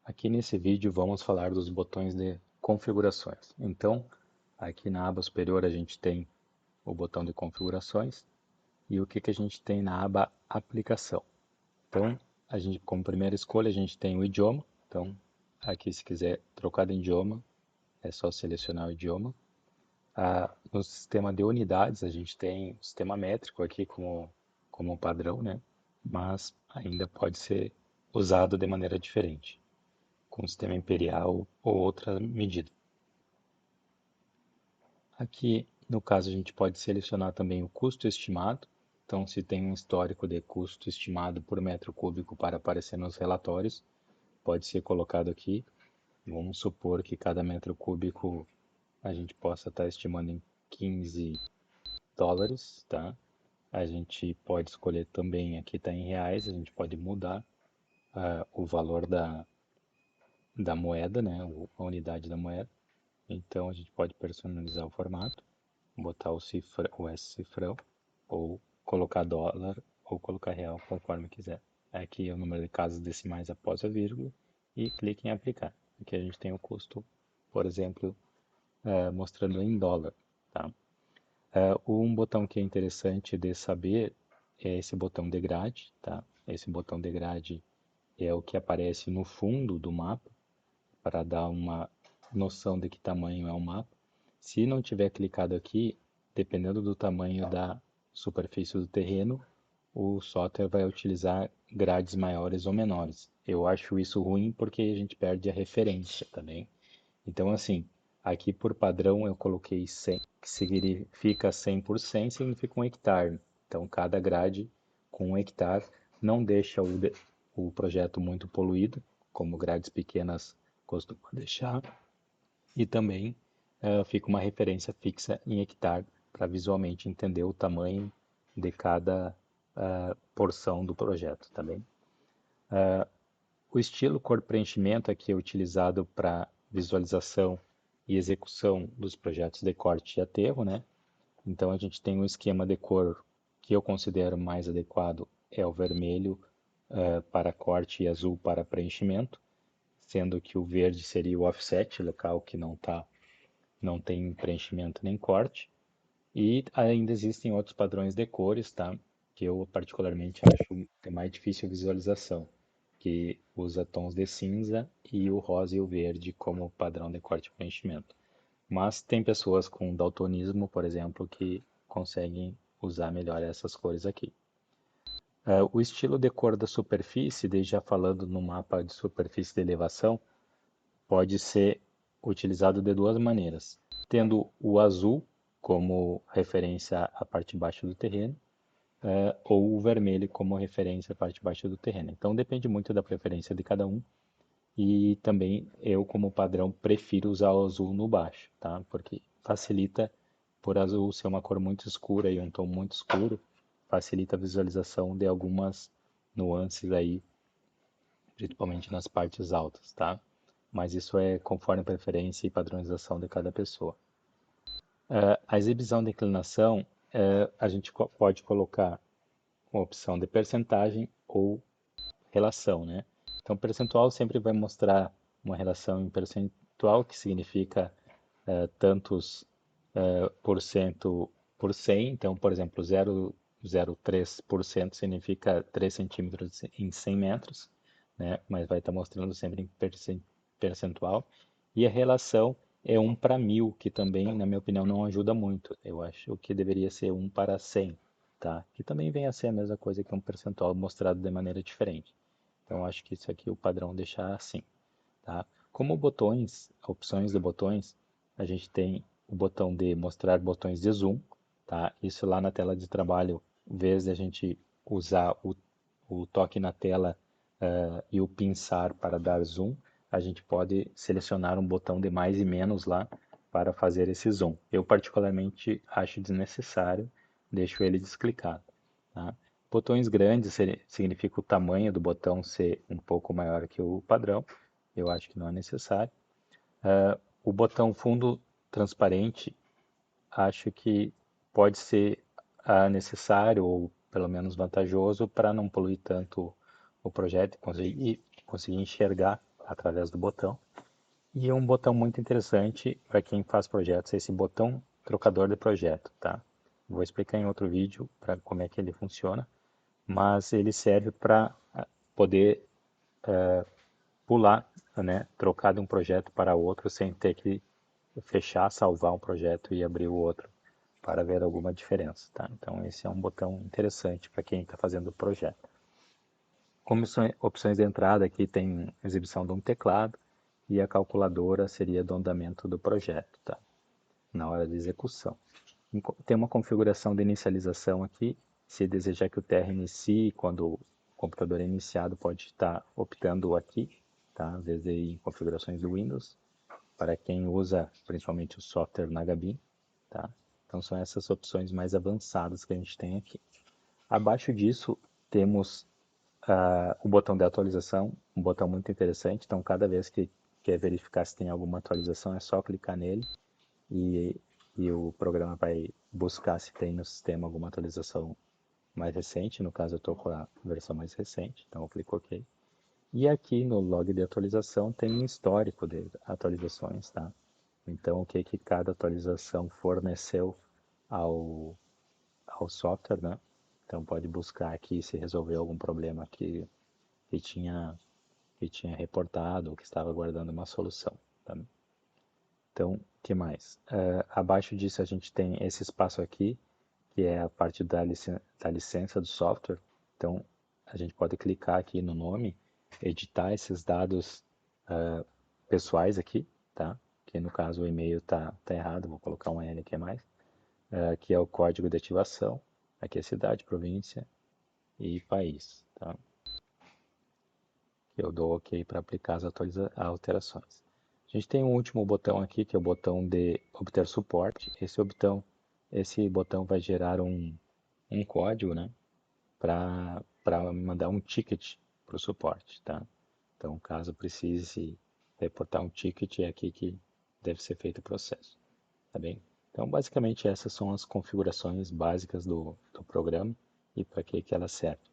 Aqui nesse vídeo vamos falar dos botões de configurações. Então, aqui na aba superior a gente tem o botão de configurações e o que que a gente tem na aba aplicação. Então, a gente como primeira escolha a gente tem o idioma. Então, aqui se quiser trocar de idioma, é só selecionar o idioma. No sistema de unidades a gente tem o sistema métrico aqui como padrão, né? Mas ainda pode ser usado de maneira diferente, com sistema imperial ou outra medida. Aqui, no caso, a gente pode selecionar também o custo estimado. Então, se tem um histórico de custo estimado por metro cúbico para aparecer nos relatórios, pode ser colocado aqui. Vamos supor que cada metro cúbico a gente possa estar estimando em 15 dólares, tá? A gente pode escolher também, aqui está em reais, a gente pode mudar o valor da moeda, né? A unidade da moeda. Então a gente pode personalizar o formato, botar o S cifrão, ou colocar dólar, ou colocar real, conforme quiser. Aqui é o número de casas decimais após a vírgula e clique em aplicar. Aqui a gente tem o custo, por exemplo, mostrando em dólar. Tá? Um botão que é interessante de saber é esse botão de grade. Tá? Esse botão de grade é o que aparece no fundo do mapa, para dar uma noção de que tamanho é o mapa. Se não tiver clicado aqui, dependendo do tamanho da superfície do terreno, o software vai utilizar grades maiores ou menores. Eu acho isso ruim porque a gente perde a referência também. Então, assim, aqui por padrão eu coloquei 100, que significa 100 por 100, significa um hectare. Então, cada grade com um hectare não deixa o projeto muito poluído, como grades pequenas costumam deixar, e também fica uma referência fixa em hectare para visualmente entender o tamanho de cada porção do projeto, tá bem? O estilo cor preenchimento aqui é utilizado para visualização e execução dos projetos de corte e aterro, né? Então a gente tem um esquema de cor que eu considero mais adequado, é o vermelho para corte e azul para preenchimento, sendo que o verde seria o offset, local que não tem preenchimento nem corte. E ainda existem outros padrões de cores, tá? Que eu particularmente acho que é mais difícil visualização, que usa tons de cinza e o rosa e o verde como padrão de corte e preenchimento. Mas tem pessoas com daltonismo, por exemplo, que conseguem usar melhor essas cores aqui. O estilo de cor da superfície, desde já falando no mapa de superfície de elevação, pode ser utilizado de duas maneiras, tendo o azul como referência à parte baixa do terreno, ou o vermelho como referência à parte baixa do terreno. Então depende muito da preferência de cada um. E também eu, como padrão, prefiro usar o azul no baixo, tá? Porque facilita, por azul ser uma cor muito escura e um tom muito escuro, facilita a visualização de algumas nuances aí, principalmente nas partes altas, tá? Mas isso é conforme a preferência e padronização de cada pessoa. A exibição de inclinação, a gente pode colocar uma opção de percentagem ou relação, né? Então, percentual sempre vai mostrar uma relação em percentual, que significa tantos por cento por 100. Então, por exemplo, 0,03% significa 3 centímetros em 100 metros, né? Mas vai estar mostrando sempre em percentual. E a relação é 1 para 1000, que também, na minha opinião, não ajuda muito. Eu acho que deveria ser 1 para 100, tá? Que também vem a ser a mesma coisa que um percentual mostrado de maneira diferente. Então, acho que isso aqui é o padrão deixar assim, tá? Como botões, opções de botões, a gente tem o botão de mostrar botões de zoom, tá? Isso lá na tela de trabalho, em vez de a gente usar o toque na tela e o pinçar para dar zoom, a gente pode selecionar um botão de mais e menos lá para fazer esse zoom. Eu particularmente acho desnecessário, deixo ele desclicado, tá? Botões grandes significa o tamanho do botão ser um pouco maior que o padrão. Eu acho que não é necessário. O botão fundo transparente, acho que pode ser necessário ou pelo menos vantajoso para não poluir tanto o projeto e conseguir enxergar através do botão. E um botão muito interessante para quem faz projetos é esse botão trocador de projeto, tá? Vou explicar em outro vídeo para como é que ele funciona, mas ele serve para poder pular, né, trocar de um projeto para outro sem ter que fechar, salvar um projeto e abrir o outro para ver alguma diferença, tá? Então esse é um botão interessante para quem está fazendo o projeto. Como opções de entrada aqui tem exibição de um teclado e a calculadora seria do andamento do projeto, tá? Na hora de execução. Tem uma configuração de inicialização aqui, se desejar que o TR inicie quando o computador é iniciado, pode estar optando aqui, tá? Às vezes em configurações do Windows, para quem usa principalmente o software na Gabin, tá? Então são essas opções mais avançadas que a gente tem aqui. Abaixo disso temos o botão de atualização, um botão muito interessante, então cada vez que quer verificar se tem alguma atualização é só clicar nele e, e o programa vai buscar se tem no sistema alguma atualização mais recente, no caso eu estou com a versão mais recente, então eu clico OK. E aqui no log de atualização tem um histórico de atualizações, tá? Então o que cada atualização forneceu ao, ao software, né? Então pode buscar aqui se resolveu algum problema que tinha, que tinha reportado ou que estava aguardando uma solução, tá? Então, o que mais? Abaixo disso a gente tem esse espaço aqui, que é a parte da licença do software. Então, a gente pode clicar aqui no nome, editar esses dados pessoais aqui, tá? Que no caso o e-mail tá errado, vou colocar um L aqui a mais. Aqui é o código de ativação, aqui é cidade, província e país, tá? Eu dou OK para aplicar as alterações. A gente tem um último botão aqui, que é o botão de obter suporte. Esse botão vai gerar um código, né, para mandar um ticket para o suporte, tá? Então, caso precise reportar um ticket, é aqui que deve ser feito o processo, tá bem? Então, basicamente, essas são as configurações básicas do programa e para que elas servem.